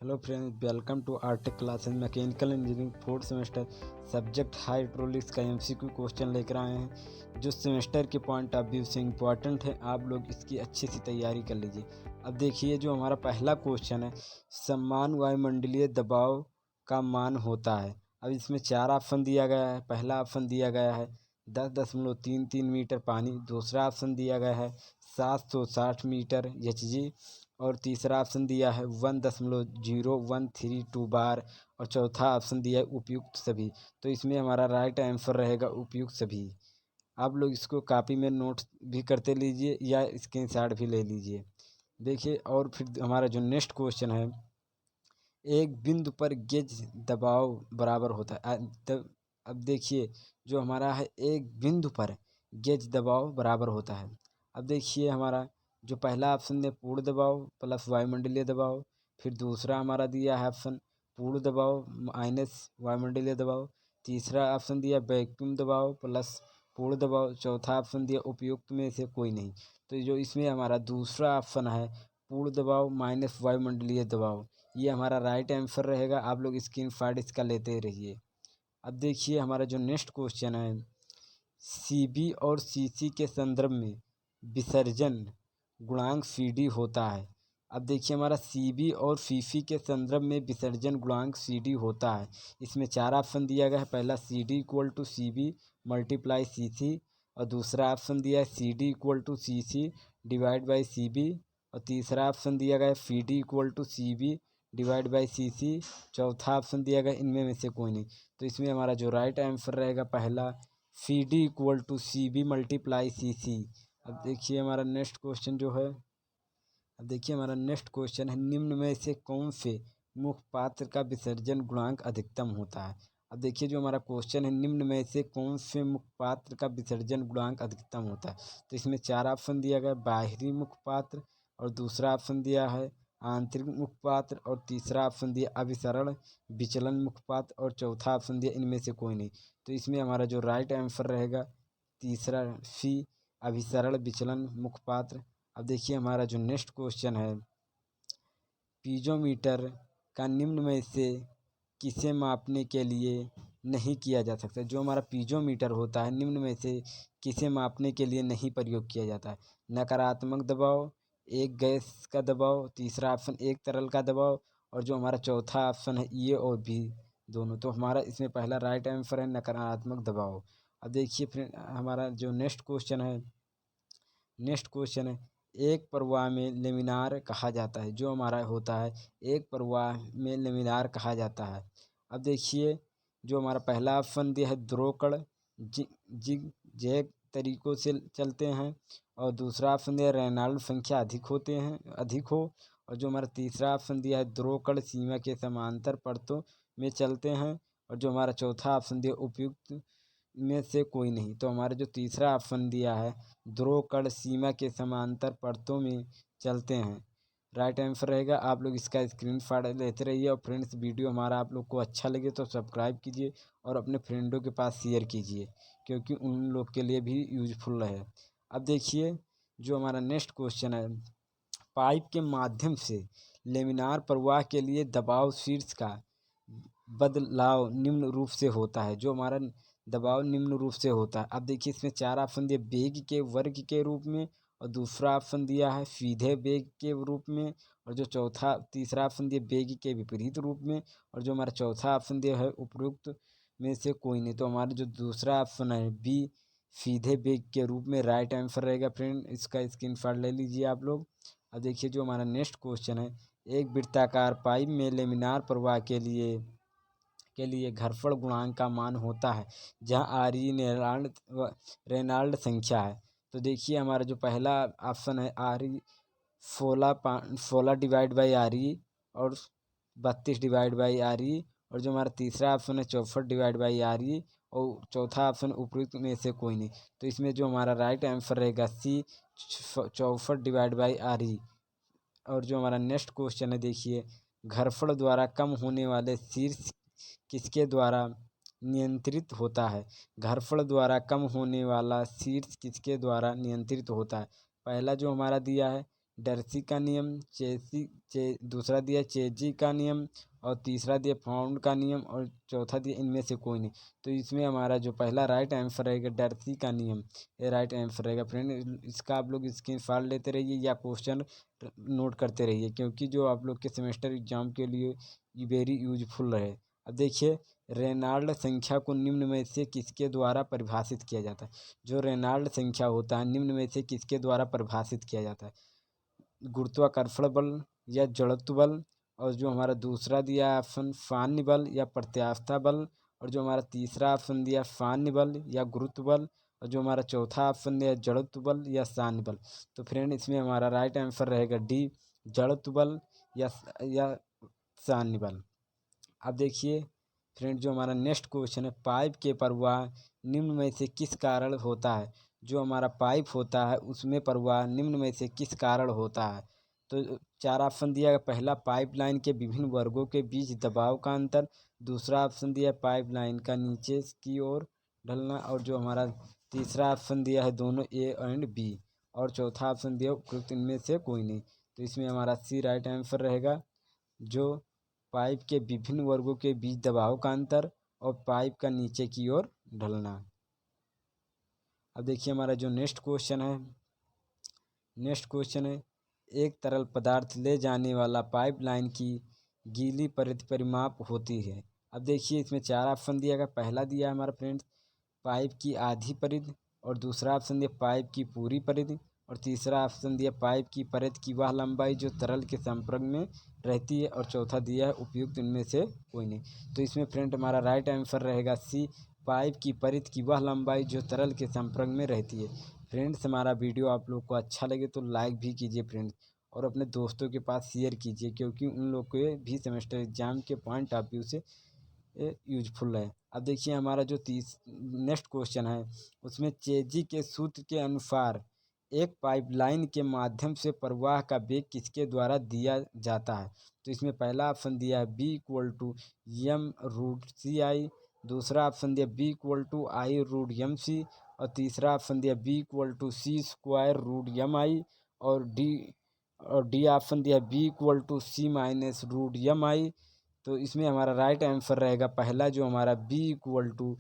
Hello friends, welcome to Artic classes mechanical engineering fourth semester subject hydraulics का MCQ question लेकर आए हैं जो सेमेस्टर के पॉइंट ऑफ व्यू से इम्पॉर्टेंट है। आप लोग इसकी अच्छी सी तैयारी कर लीजिए। अब देखिए, जो हमारा पहला क्वेश्चन है, समान वायुमंडलीय दबाव का मान होता है। अब इसमें 4 ऑप्शन दिया गया है। पहला ऑप्शन दिया गया है 10.33 मीटर पानी, दूसरा ऑप्शन दिया गया है 760 मीटर HG, और तीसरा ऑप्शन दिया है 1.0132 बार, और चौथा ऑप्शन दिया है उपयुक्त सभी। तो इसमें हमारा राइट आंसर रहेगा उपयुक्त सभी। आप लोग इसको कॉपी में नोट भी करते लीजिए या स्क्रीनशॉट भी ले लीजिए। देखिए, और फिर हमारा जो नेक्स्ट क्वेश्चन है, एक बिंदु पर गेज दबाव बराबर होता है। अब देखिए, जो हमारा है एक बिंदु पर गेज दबाव बराबर होता है। अब देखिए, हमारा जो पहला ऑप्शन है पूर्ण दबाव प्लस वायुमंडलीय दबाव, फिर दूसरा हमारा दिया है ऑप्शन पूर्ण दबाव माइनस वायुमंडलीय दबाव, तीसरा ऑप्शन दिया वैक्यूम दबाव प्लस पूर्ण दबाव, चौथा ऑप्शन दिया उपयुक्त में से कोई नहीं। तो जो इसमें हमारा दूसरा ऑप्शन है पूर्ण दबाव माइनस वायुमंडलीय दबाव, ये हमारा राइट आंसर रहेगा। आप लोग स्क्रीनशॉट इसका लेते रहिए। अब देखिए, हमारा जो नेक्स्ट क्वेश्चन है, सीबी और सीसी के संदर्भ में विसर्जन गुणांक CD होता है। अब देखिए, हमारा सीबी और सीसी के संदर्भ में विसर्जन गुणांक CD होता है। इसमें 4 ऑप्शन दिया गया है। पहला CD equal to CB multiply CC, और दूसरा ऑप्शन दिया है CD equal to CC divide by CB, और तीसरा ऑप्शन दिया गया है CD equal to CB divide by CC, चौथा ऑप्शन दिया गया इनमें में से कोई नहीं। तो इसमें हमारा जो राइट आंसर रहेगा पहला CD equal to CB multiply CC। अब देखिए, हमारा नेक्स्ट क्वेश्चन जो है, अब देखिए हमारा नेक्स्ट क्वेश्चन है, निम्न में से कौन से मुख्य पात्र का विसर्जन गुणांक अधिकतम होता है। अब देखिए, जो हमारा क्वेश्चन है, निम्न में से कौन से मुख्य पात्र का विसर्जन गुणांक अधिकतम होता है। तो इसमें 4 ऑप्शन दिया गया, बाहरी मुख्य पात्र, और दूसरा ऑप्शन दिया है आंतरिक मुख्य पात्र, और तीसरा ऑप्शन दिया अभिसरण विचलन मुख्य पात्र, और चौथा ऑप्शन दिया इनमें से कोई नहीं। तो इसमें हमारा जो राइट आंसर रहेगा तीसरा C अभिसरण विचलन मुख्य पात्र। अब देखिए, हमारा जो नेक्स्ट क्वेश्चन है, पीजोमीटर का निम्न में से किसे मापने के लिए नहीं किया जा सकता। जो हमारा पीजोमीटर होता है, निम्न में से किसे मापने के लिए नहीं प्रयोग किया जाता है। नकारात्मक दबाव, एक गैस का दबाव, तीसरा ऑप्शन एक तरल का दबाव, और जो हमारा चौथा ऑप्शन है ये और भी दोनों। तो हमारा इसमें पहला राइट आंसर है नकारात्मक दबाव। अब देखिए फ्रेंड, हमारा जो नेक्स्ट क्वेश्चन है, एक प्रवाह में लेमिनार कहा जाता है। जो हमारा होता है एक प्रवाह में लेमिनार कहा जाता है। अब देखिए, जो हमारा पहला ऑप्शन दिया है ध्रुवकण जिग जैग तरीकों से चलते हैं, और दूसरा ऑप्शन दिया रेनॉल्ड संख्या अधिक हो, और जो हमारा तीसरा ऑप्शन दिया है ध्रुवकण सीमा के समांतर परतों में चलते हैं, और जो हमारा चौथा ऑप्शन दिया उपयुक्त में से कोई नहीं। तो हमारा जो तीसरा ऑप्शन दिया है ध्रुवकण सीमा के समांतर परतों में चलते हैं, राइट आंसर रहेगा। आप लोग इसका स्क्रीनशॉट लेते रहिए। और फ्रेंड्स, वीडियो हमारा आप लोग को अच्छा लगे तो सब्सक्राइब कीजिए और अपने फ्रेंडों के पास शेयर कीजिए, क्योंकि उन लोग के लिए भी यूजफुल रहे। अब देखिए, जो हमारा नेक्स्ट क्वेश्चन है, पाइप के माध्यम से लेमिनार प्रवाह के लिए दबाव शीर्ष का बदलाव निम्न रूप से होता है। जो हमारा दबाव निम्न रूप से होता है। अब देखिए, इसमें 4 ऑप्शन दिए वेग के वर्ग के रूप में, और दूसरा ऑप्शन दिया है सीधे वेग के रूप में, और जो तीसरा ऑप्शन दिया वेग के विपरीत रूप में, और जो हमारा चौथा ऑप्शन दिया है उपरोक्त में से कोई नहीं। तो हमारा जो दूसरा ऑप्शन है B सीधे वेग के रूप में राइट आंसर रहेगा। फ्रेंड, इसका स्क्रीनशॉट ले लीजिए आप लोग। अब देखिए, जो हमारा नेक्स्ट क्वेश्चन है, एक वृत्ताकार पाइप में लेमिनार प्रवाह के लिए घर्षण गुणांक का मान होता है, जहाँ RE रेनॉल्ड संख्या है। तो देखिए, हमारा जो पहला ऑप्शन है RE 16 डिवाइड बाई RE, और 32 डिवाइड बाई RE, और जो हमारा तीसरा ऑप्शन है 64 डिवाइड बाई RE, और चौथा ऑप्शन उपयुक्त में से कोई नहीं। तो इसमें जो हमारा राइट आंसर रहेगा C 64 डिवाइड बाई RE। और जो हमारा नेक्स्ट क्वेश्चन है, देखिए, घर्षण द्वारा कम होने वाले शीर्ष किसके द्वारा नियंत्रित होता है। घर्षण द्वारा कम होने वाला शीर्ष किसके द्वारा नियंत्रित होता है। पहला जो हमारा दिया है डर्सी का नियम, दूसरा दिया चेजी का नियम, और तीसरा दिया फाउंड का नियम, और चौथा दिया इनमें से कोई नहीं। तो इसमें हमारा जो पहला राइट आंसर रहेगा डर्सी का नियम, ये राइट आंसर रहेगा। फ्रेंड इसका आप लोग स्क्रीनशॉट लेते रहिए या क्वेश्चन नोट करते रहिए, क्योंकि जो आप लोग के सेमेस्टर एग्जाम के लिए ये वेरी यूजफुल रहे। अब देखिए, रेनॉल्ड संख्या को निम्न में से किसके द्वारा परिभाषित किया जाता है। जो रेनॉल्ड संख्या होता है निम्न में से किसके द्वारा परिभाषित किया जाता है। गुरुत्वाकर्षण बल या जड़त्व बल, और जो हमारा दूसरा दिया ऑप्शन फान्य बल या प्रत्यास्था बल, और जो हमारा तीसरा ऑप्शन दिया फान्य बल या गुरुत्व बल, और जो हमारा चौथा ऑप्शन दिया जड़त्व बल या सान्य बल। तो फ्रेंड इसमें हमारा राइट आंसर रहेगा डी, जड़त्व बल या सान्य बल। अब देखिए फ्रेंड, जो हमारा नेक्स्ट क्वेश्चन है, पाइप के प्रवाह निम्न में से किस कारण होता है। जो हमारा पाइप होता है उसमें प्रवाह निम्न में से किस कारण होता है। तो चार ऑप्शन दिया है। पहला, पाइपलाइन के विभिन्न वर्गों के बीच दबाव का अंतर। दूसरा ऑप्शन दिया है पाइपलाइन का नीचे की ओर ढलना, और जो हमारा तीसरा ऑप्शन दिया है दोनों ए एंड बी, और चौथा ऑप्शन दिया उपयुक्त इनमें से कोई नहीं। तो इसमें हमारा सी राइट आंसर रहेगा, जो पाइप के विभिन्न वर्गों के बीच दबाव का अंतर और पाइप का नीचे की ओर ढलना। अब देखिए हमारा जो नेक्स्ट क्वेश्चन है, एक तरल पदार्थ ले जाने वाला पाइपलाइन की गीली परिधि परिमाप होती है। अब देखिए इसमें चार ऑप्शन दिया गया। पहला दिया है हमारा फ्रेंड्स पाइप की आधी परिधि, और दूसरा ऑप्शन दिया पाइप की पूरी परिधि, और तीसरा ऑप्शन दिया पाइप की परिधि की वह लंबाई जो तरल के संपर्क में रहती है, और चौथा दिया है उपयुक्त इनमें से कोई नहीं। तो इसमें फ्रेंड हमारा राइट आंसर रहेगा सी, पाइप की परिधि की वह लंबाई जो तरल के संपर्क में रहती है। फ्रेंड्स हमारा वीडियो आप लोग को अच्छा लगे तो लाइक भी कीजिए फ्रेंड्स, और अपने दोस्तों के पास शेयर कीजिए, क्योंकि उन लोग के भी सेमेस्टर एग्जाम के पॉइंट ऑफ व्यू से यूजफुल है। अब देखिए हमारा जो नेक्स्ट क्वेश्चन है, उसमें चेजी के सूत्र के अनुसार एक पाइपलाइन के माध्यम से प्रवाह का वेग किसके द्वारा दिया जाता है। तो इसमें पहला ऑप्शन दिया है B equal to M root C I, दूसरा ऑप्शन दिया B equal to I root M C, और तीसरा ऑप्शन दिया B equal to C square root M I, और डी ऑप्शन दिया B equal to C minus root M I. तो इसमें हमारा राइट आंसर रहेगा पहला, जो हमारा B equal to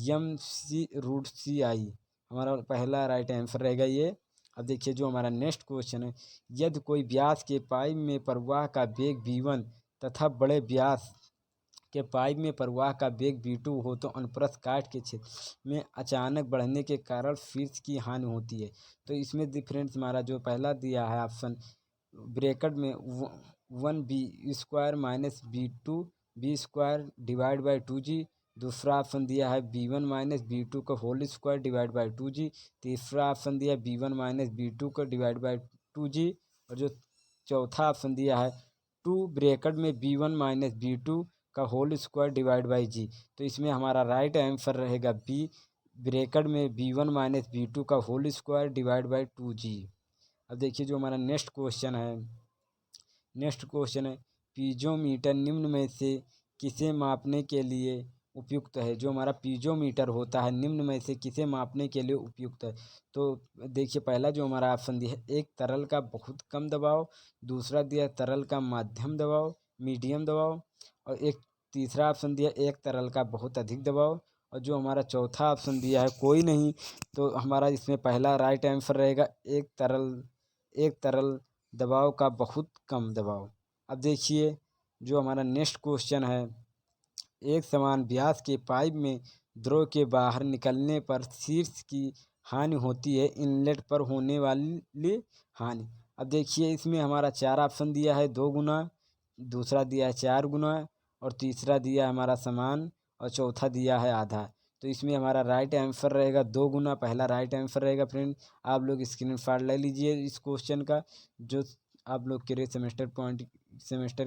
M C root C I, हमारा पहला राइट आंसर रहेगा ये। अब देखिए जो हमारा नेक्स्ट क्वेश्चन है, यदि कोई व्यास के पाइप में प्रवाह का वेग v1 तथा बड़े व्यास के पाइप में प्रवाह का वेग v2 हो, तो अनुप्रस्थ काट के क्षेत्र में अचानक बढ़ने के कारण शीर्ष की हानि होती है। तो इसमें डिफरेंस हमारा जो पहला दिया है ऑप्शन ब्रैकेट में 1b² minus b² divide by 2g, दूसरा ऑप्शन दिया है b1 माइनस b2 का whole square divide by 2g, तीसरा ऑप्शन दिया है b1 माइनस b2 का डिवाइड बाई 2g, और जो चौथा ऑप्शन दिया है 2 ब्रैकेट में b1 माइनस b2 का whole square divide by g। तो इसमें हमारा राइट आंसर रहेगा बी, ब्रैकेट में b1 माइनस b2 का whole square divide by 2g। अब देखिए जो हमारा नेक्स्ट क्वेश्चन है, पीजोमीटर निम्न में से किसे मापने के लिए उपयुक्त है। जो हमारा पीजोमीटर होता है निम्न में से किसे मापने के लिए उपयुक्त है। तो देखिए पहला जो हमारा ऑप्शन दिया है, एक तरल का बहुत कम दबाव, दूसरा दिया तरल का मध्यम दबाव मीडियम दबाव, और एक तीसरा ऑप्शन दिया एक तरल का बहुत अधिक दबाव, और जो हमारा चौथा ऑप्शन दिया है कोई नहीं। तो हमारा इसमें पहला राइट आंसर रहेगा एक तरल दबाव का बहुत कम दबाव। अब देखिए जो हमारा नेक्स्ट क्वेश्चन है, एक समान व्यास के पाइप में द्रव के बाहर निकलने पर शीर्ष की हानि होती है, इनलेट पर होने वाली हानि। अब देखिए इसमें हमारा चार ऑप्शन दिया है 2 गुना, दूसरा दिया है 4 गुना, और तीसरा दिया है हमारा समान, और चौथा दिया है आधा। तो इसमें हमारा राइट आंसर रहेगा 2 गुना, पहला राइट आंसर रहेगा। फ्रेंड आप लोग स्क्रीनशॉट ले लीजिए इस क्वेश्चन का, जो आप लोग के सेमेस्टर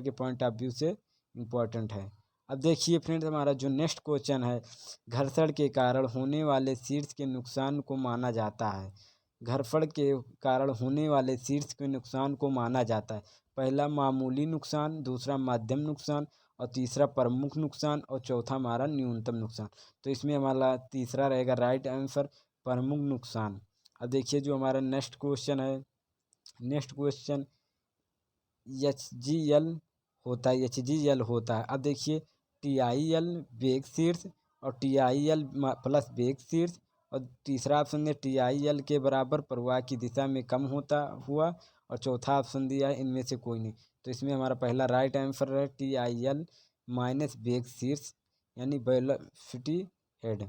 के पॉइंट ऑफ व्यू से इम्पोर्टेंट है। अब देखिए फ्रेंड्स हमारा जो नेक्स्ट क्वेश्चन है, घर्षण के कारण होने वाले शीर्ष के नुकसान को माना जाता है। घर्षण के कारण होने वाले शीर्ष के नुकसान को माना जाता है। पहला मामूली नुकसान, दूसरा मध्यम नुकसान, और तीसरा प्रमुख नुकसान, और चौथा हमारा न्यूनतम नुकसान। तो इसमें हमारा तीसरा रहेगा राइट आंसर प्रमुख नुकसान। अब देखिए जो हमारा नेक्स्ट क्वेश्चन है, next question, H G L होता है। अब देखिए TIL बेग शीर्ष और TIL प्लस बेग शीर्ष, और तीसरा ऑप्शन है TIL के बराबर प्रवाह की दिशा में कम होता हुआ, और चौथा ऑप्शन दिया है इनमें से कोई नहीं। तो इसमें हमारा पहला राइट आंसर है TIL माइनस बेग शीर्ष यानी वेलोसिटी हेड।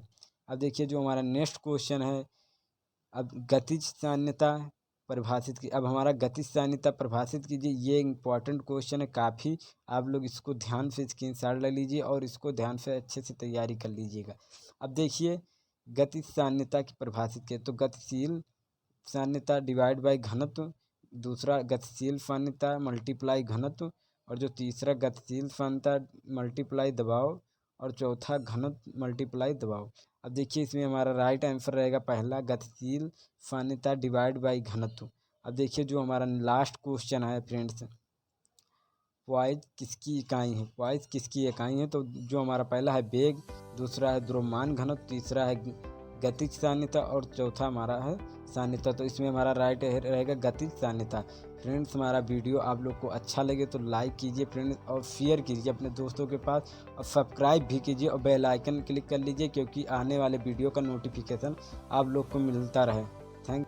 अब देखिए जो हमारा नेक्स्ट क्वेश्चन है, अब गतिज सान्यता परिभाषित की। अब हमारा गतिज सान्यता परिभाषित कीजिए। ये इंपॉर्टेंट क्वेश्चन है काफ़ी, आप लोग इसको ध्यान से स्क्रीनशॉट ले लीजिए और इसको ध्यान से अच्छे से तैयारी कर लीजिएगा। अब देखिए गतिज सान्यता की परिभाषित की, तो गतिशील सान्यता डिवाइड बाई घनत्व, दूसरा गतिशील सान्यता मल्टीप्लाई घनत्व, और जो तीसरा गतिशील सान्यता मल्टीप्लाई दबाव, और चौथा घनत्व मल्टीप्लाई दबाव। अब देखिए इसमें हमारा राइट आंसर रहेगा पहला गतिशील सान्यता डिवाइड बाई घनत्व। अब देखिए जो हमारा लास्ट क्वेश्चन है फ्रेंड्स, पॉइज किसकी इकाई है, पॉइज किसकी इकाई है। तो जो हमारा पहला है वेग, दूसरा है द्रव्यमान घनत्व, तीसरा है गतिज सान्यता, और चौथा हमारा है सान्यता। तो इसमें हमारा राइट रहेगा गतिज सान्यता। फ्रेंड्स हमारा वीडियो आप लोग को अच्छा लगे तो लाइक कीजिए फ्रेंड्स, और शेयर कीजिए अपने दोस्तों के पास, और सब्सक्राइब भी कीजिए और बेल आइकन क्लिक कर लीजिए, क्योंकि आने वाले वीडियो का नोटिफिकेशन आप लोग को मिलता रहे। थैंक